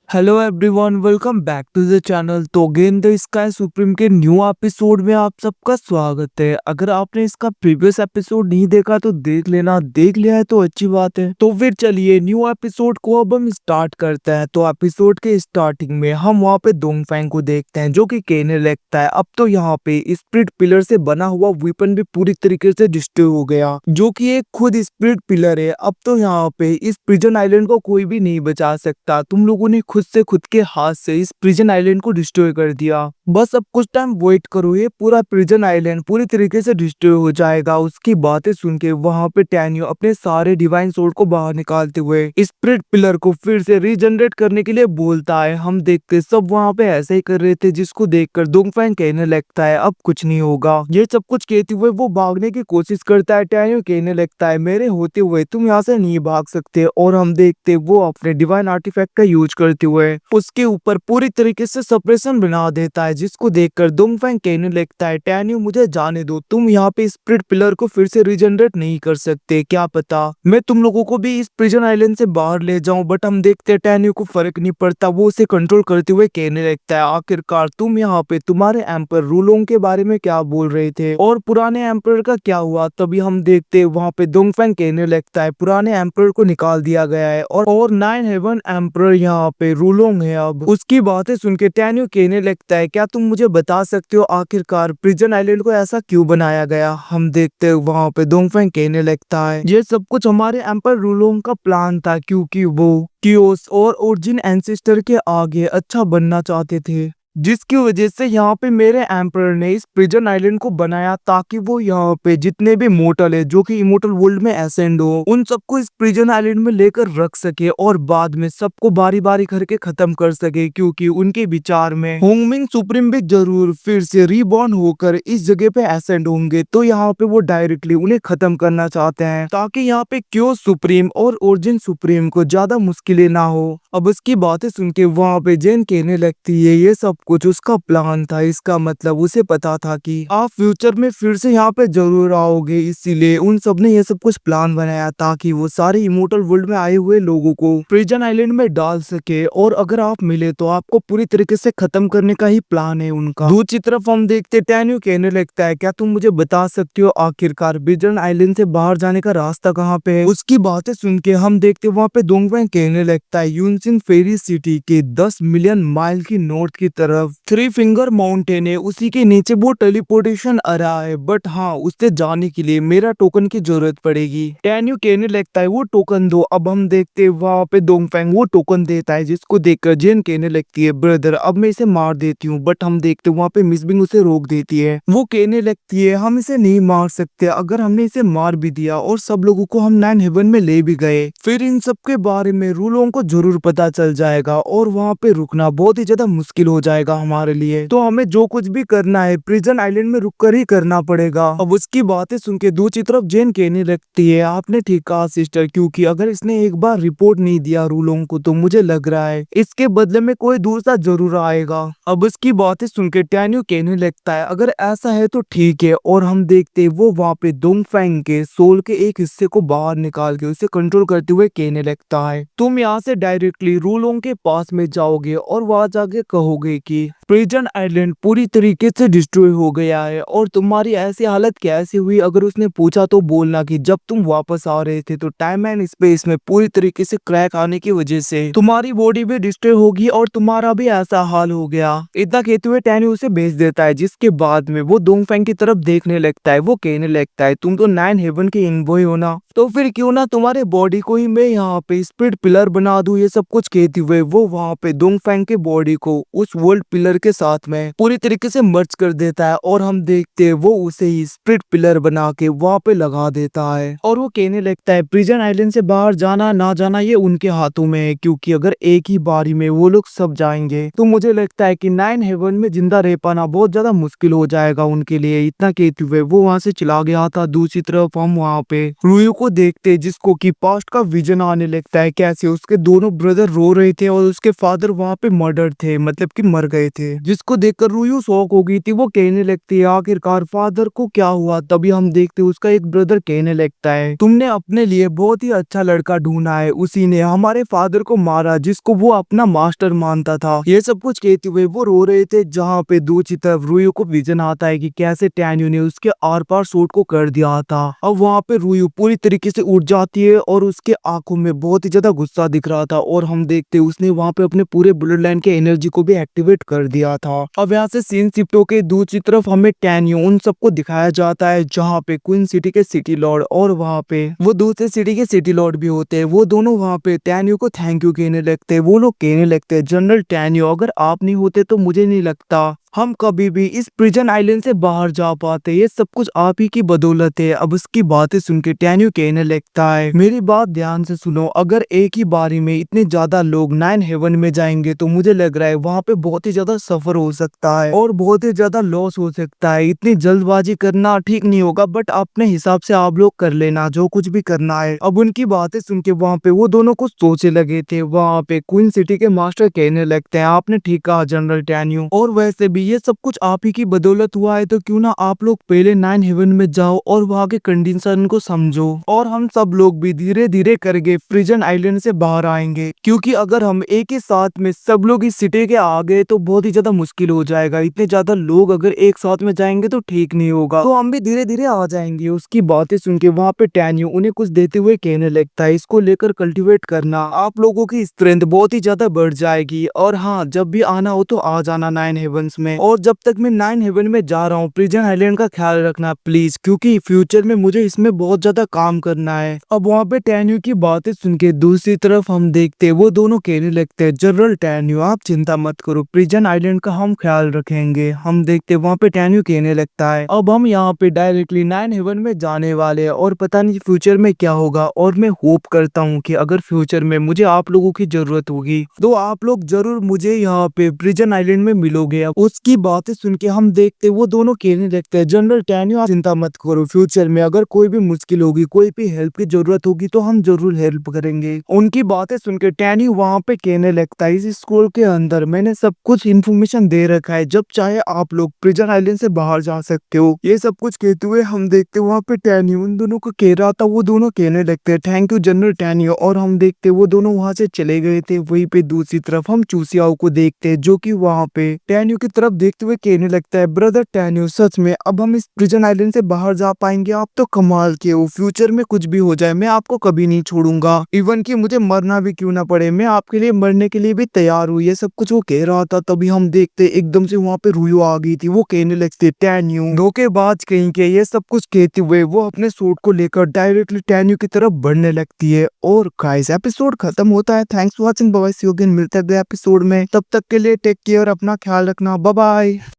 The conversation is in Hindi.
Hello everyone, welcome back to the channel. तो गेम द स्काई सुप्रीम के न्यू एपिसोड में आप सबका स्वागत है। अगर आपने इसका प्रीवियस एपिसोड नहीं देखा तो देख लेना, देख लिया है तो अच्छी बात है। तो फिर चलिए न्यू एपिसोड को अब हम स्टार्ट करते हैं। तो एपिसोड के स्टार्टिंग में हम वहाँ पे दोंगफैंग को देखते हैं जो कि कहने लगता है अब तो यहाँ पे स्पिरिट पिलर से बना हुआ वेपन भी पूरी तरीके से डिस्ट्रॉय हो गया, जो कि एक खुद स्पिरिट पिलर है। अब तो यहाँ पे इस प्रिजन आइलैंड को कोई भी नहीं बचा सकता। तुम लोगों ने खुद से खुद के हाथ से इस प्रिजन आइलैंड को डिस्ट्रॉय कर दिया। बस अब कुछ टाइम वेट करो, ये पूरा प्रिजन आइलैंड पूरी तरीके से डिस्ट्रॉय हो जाएगा। उसकी बातें सुन के वहां पे टैनियो अपने सारे डिवाइन सोर्ड को बाहर निकालते हुए स्पिरिट पिलर को फिर से रीजनरेट करने के लिए बोलता है। हम देखते सब वहां पे ऐसे ही कर रहे थे, जिसको देखकर दोंगफैंग कहने लगता है अब कुछ नहीं होगा। ये सब कुछ कहते हुए वो भागने की कोशिश करता है। टैनियो कहने लगता है मेरे होते हुए तुम यहाँ से नहीं भाग सकते। और हम देखते वो अपने डिवाइन आर्टिफैक्ट का यूज करते हुए उसके ऊपर पूरी तरीके से सप्रेशन बना देता है, जिसको देखकर दोंगफैंग कहने लगता है टैनियो मुझे जाने दो, तुम यहाँ पे स्पिरिट पिलर को फिर से रीजनरेट नहीं कर सकते। क्या पता मैं तुम लोगों को भी इस प्रिजन आइलैंड से बाहर ले जाऊं। बट हम देखते हैं टैनियो को फर्क नहीं पड़ता, वो उसे कंट्रोल करते हुए कहने लगता है आखिरकार तुम यहाँ पे तुम्हारे एम्पर रूलोंग के बारे में क्या बोल रहे थे और पुराने एम्पर का क्या हुआ। तभी हम देखते वहाँ पे दोंगफैंग कहने लगता है पुराने एम्पर को निकाल दिया गया है और 9 हेवन एम्पर यहाँ पे रूलोंग है। अब उसकी बातें सुन के टैनियो कहने लगता है क्या तुम मुझे बता सकते हो आखिरकार प्रिजन आइलैंड को ऐसा क्यों बनाया गया। हम देखते हैं वहाँ पे दोंगफैंग कहने लगता है ये सब कुछ हमारे एम्पर रूलोंग का प्लान था, क्योंकि वो कियोस और ओरिजिन एंसेस्टर के आगे अच्छा बनना चाहते थे, जिसकी वजह से यहाँ पे मेरे एम्परर ने इस प्रिजन आइलैंड को बनाया ताकि वो यहाँ पे जितने भी मोटल है जो कि इमोर्टल वर्ल्ड में एसेंड हो उन सबको इस प्रिजन आइलैंड में लेकर रख सके और बाद में सबको बारी बारी करके खत्म कर सके। क्योंकि उनके विचार में होंगमिंग सुप्रीम भी जरूर फिर से रीबॉर्न होकर इस जगह पे एसेंड होंगे, तो यहाँ पे वो डायरेक्टली उन्हें खत्म करना चाहते हैं ताकि यहाँ पे क्योस सुप्रीम और ओरिजिन सुप्रीम को ज्यादा मुश्किलें ना हो। अब उसकी बातें सुन के वहाँ पे जेन कहने लगती है ये सब कुछ उसका प्लान था, इसका मतलब उसे पता था कि आप फ्यूचर में फिर से यहाँ पे जरूर आओगे, इसीलिए उन सब ने ये सब कुछ प्लान बनाया ताकि वो सारे इमोर्टल वर्ल्ड में आए हुए लोगों को प्रिजन आइलैंड में डाल सके और अगर आप मिले तो आपको पूरी तरीके से खत्म करने का ही प्लान है उनका। दूसरी तरफ हम देखते टैनियो कहने लगता है क्या तुम मुझे बता सकते हो आखिरकार प्रिजन आइलैंड से बाहर जाने का रास्ता कहाँ पे है। उसकी बातें सुन के हम देखते वहाँ पे दोंगफैंग कहने लगता है यूनसिन फेरी सिटी के 10 मिलियन माइल की नॉर्थ की तरफ थ्री फिंगर माउंटेन है, उसी के नीचे वो टेलीपोर्टेशन आ रहा है। बट हाँ उससे जाने के लिए मेरा टोकन की जरूरत पड़ेगी। टैनियो कहने लगता है वो टोकन दो। अब हम देखते हैं वहाँ पे दोंगफैंग वो टोकन देता है, जिसको देखकर जेन कहने लगती है ब्रदर अब मैं इसे मार देती हूँ। बट हम देखते वहाँ पे मिस बिंग उसे रोक देती है। वो कहने लगती है हम इसे नहीं मार सकते, अगर हमने इसे मार भी दिया और सब लोगों को हम 9 हेवन में ले भी गए फिर इन सब के बारे में रूलों को जरूर पता चल जाएगा और वहाँ पे रुकना बहुत ही ज्यादा मुश्किल हो जाएगा हमारे लिए। तो हमें जो कुछ भी करना है प्रिजन आइलैंड में रुककर ही करना पड़ेगा। अब उसकी बातें सुन के दूसरी तरफ जेन कहने लगती है आपने ठीक कहा सिस्टर, क्योंकि अगर इसने एक बार रिपोर्ट नहीं दिया रूलों को तो मुझे लग रहा है इसके बदले में कोई दूसरा जरूर आएगा। अब उसकी बातें सुन के टैनियो कहने लगता है अगर ऐसा है तो ठीक है। और हम देखते वो वहाँ पे दोंगफैंग के सोल के एक हिस्से को बाहर निकाल के उसे कंट्रोल करते हुए कहने लगता है तुम यहाँ से डायरेक्टली रूलों के पास में जाओगे और वहां जाके कहोगे कि प्रिजन आइलैंड पूरी तरीके से डिस्ट्रॉय हो गया है और तुम्हारी ऐसी हालत कैसे हुई। अगर उसने पूछा तो बोलना कि जब तुम वापस आ रहे थे तो टाइम एंड स्पेस में पूरी तरीके से क्रैक आने की वजह से तुम्हारी बॉडी भी डिस्ट्रॉय होगी और तुम्हारा भी ऐसा हाल हो गया। इतना कहते हुए टैनियो उसे भेज देता है, जिसके बाद में वो दोंगफैंग की तरफ देखने लगता है। वो कहने लगता है तुम तो 9 हेवन के इनबॉय हो ना, तो फिर क्यों ना तुम्हारे बॉडी को ही मैं यहाँ पे स्पिरिट पिलर बना दूं। ये सब कुछ कहते हुए वो वहाँ पे दोंगफैंग के बॉडी को उस वर्ल्ड पिलर के साथ में पूरी तरीके से मर्ज कर देता है और हम देखते हैं वो उसे ही स्पिरिट पिलर बना के वहाँ पे लगा देता है। और वो कहने लगता है प्रिजन आइलैंड से बाहर जाना ना जाना ये उनके हाथों में है, क्योंकि अगर एक ही बारी में वो लोग सब जाएंगे तो मुझे लगता है कि 9 हेवन में जिंदा रह पाना बहुत ज्यादा मुश्किल हो जाएगा उनके लिए। इतना कहते हुए वो वहाँ से चला गया था। दूसरी तरफ हम वहाँ पे रुयो को देखते जिसको की पास्ट का विजन आने लगता है, कैसे उसके दोनों ब्रदर ब्रदर रो रहे थे और उसके फादर वहाँ पे मर्डर थे, मतलब कि मर गए थे, जिसको देखकर रूयू शॉक हो गई थी। वो कहने लगती है आखिरकार फादर को क्या हुआ। तभी हम देखते उसका एक ब्रदर कहने लगता है तुमने अपने लिए बहुत ही अच्छा लड़का ढूंढा है, उसी ने हमारे फादर को मारा जिसको वो अपना मास्टर मानता था। ये सब कुछ कहते हुए वो रो रहे थे। जहाँ पे दूसरी तरफ रूयू को विजन आता है कि कैसे टैन्यू ने उसके आर पार शूट को कर दिया था। अब वहाँ पे रूयू पूरी तरीके से उठ जाती है और उसके आंखों में बहुत ही ज्यादा गुस्सा दिख रहा था और हम देखते उसने वहाँ पे अपने पूरे ब्लड लाइन के एनर्जी को भी एक्टिवेट कर दिया था। अब यहाँ से सीन शिफ्ट होके दूसरी तरफ हमें टैन्यू उन सबको दिखाया जाता है जहाँ पे क्वीन सिटी के सिटी लॉर्ड और वहाँ पे वो दूसरे सिटी के सिटी लॉर्ड भी होते हैं। वो दोनों वहाँ पे टैन्यू को थैंक यू कहने लगते हैं। वो लोग कहने लगते हैं जनरल टैन्यू अगर आप नहीं होते तो मुझे नहीं लगता हम कभी भी इस प्रिजन आइलैंड से बाहर जा पाते। ये सब कुछ आप ही की बदौलत है। अब उसकी बातें सुन के टैन्यू कहने लगता है मेरी बात ध्यान से सुनो, अगर एक ही बारी में इतने ज्यादा लोग 9 हेवन में जाएंगे तो मुझे लग रहा है वहाँ पे बहुत ही ज्यादा सफर हो सकता है और बहुत ही ज्यादा लॉस हो सकता है। इतनी जल्दबाजी करना ठीक नहीं होगा, बट अपने हिसाब से आप लोग कर लेना जो कुछ भी करना है। अब उनकी बातें सुन के वहाँ पे वो दोनों कुछ सोचे लगे थे। वहाँ पे क्वीन सिटी के मास्टर कहने लगते हैं आपने ठीक कहा जनरल टैन्यू, और वैसे भी ये सब कुछ आप ही की बदौलत हुआ है, तो क्यों ना आप लोग पहले 9 हेवन में जाओ और वहाँ के कंडीशन को समझो और हम सब लोग भी धीरे धीरे करके प्रिजन आइलैंड से बाहर आएंगे। क्योंकि अगर हम एक ही साथ में सब लोग इस सिटी के आ गए तो बहुत ही ज्यादा मुश्किल हो जाएगा। इतने ज्यादा लोग अगर एक साथ में जाएंगे तो ठीक नहीं होगा, तो हम भी धीरे धीरे आ जाएंगे। उसकी बातें सुन के वहाँ पे टैन्यू उन्हें कुछ देते हुए कहने लगता है इसको लेकर कल्टीवेट करना, आप लोगों की स्ट्रेंथ बहुत ही ज्यादा बढ़ जाएगी। और हाँ, जब भी आना हो तो आ जाना 9 हेवंस में। और जब तक मैं 9 हेवन में जा रहा हूँ प्रिजन आइलैंड का ख्याल रखना प्लीज, क्योंकि फ्यूचर में मुझे इसमें बहुत ज्यादा काम करना है। अब वहाँ पे टैन्यू की बातें सुन के दूसरी तरफ हम देखते वो दोनों कहने लगते हैं जनरल टैन्यू आप चिंता मत करो, प्रिजन आइलैंड का हम ख्याल रखेंगे। हम देखते वहाँ पे टैन्यू कहने लगता है अब हम यहाँ पे डायरेक्टली 9 हेवन में जाने वाले हैं और पता नहीं फ्यूचर में क्या होगा। और मैं होप करता हूँ कि अगर फ्यूचर में मुझे आप लोगों की जरूरत होगी तो आप लोग जरूर मुझे यहाँ पे प्रिजन आइलैंड में मिलोगे। उसकी बातें सुन के हम देखते वो दोनों कहने लगते हैं जनरल टैन्यू आप चिंता मत करो, फ्यूचर में अगर कोई भी मुश्किल होगी कोई भी हेल्प की जरूरत होगी तो हम जरूर हेल्प करेंगे। उनकी बातें सुन के टैन्यू वहाँ पे कहने लगता है इस स्कूल के अंदर मैंने सब कुछ इन्फॉर्मेशन दे रखा है, जब चाहे आप लोग प्रिजन आइलैंड से बाहर जा सकते हो। ये सब कुछ कहते हुए हम देखते वहाँ पे टैन्यू उन दोनों को कह रहा था। वो दोनों कहने लगते हैं थैंक यू जनरल टैन्यू, और हम देखते वो दोनों वहाँ से चले गए थे। वहीं पे दूसरी तरफ हम चूसियाओ को देखते हैं जो कि वहाँ पे टैन्यू की तरफ देखते हुए कहने लगता है ब्रदर टैन्यू सच में अब हम इस प्रिजन आइलैंड से बाहर जा पाएंगे, आप तो कमाल के हो। फ्यूचर में कुछ भी हो जाए मैं आपको कभी नहीं छोड़ूंगा, इवन कि मुझे मरना भी क्यों ना पड़े, मैं आपके लिए मरने के लिए भी तैयार हूँ। ये सब कुछ वो कह रहा था। तभी हम देखते एकदम से वहाँ पे रूयू आ गई थी। वो कहने लगते टैन्यू धोखेबाज कहीं के। ये सब कुछ कहते हुए वो अपने सूट को लेकर डायरेक्टली टैन्यू की तरफ बढ़ने लगती है। और गाइस एपिसोड खत्म होता है। Thanks for watching, bye bye, see you again, मिलते हैं अगले एपिसोड में। तब तक के लिए टेक केयर, अपना ख्याल रखना, बाय बाय।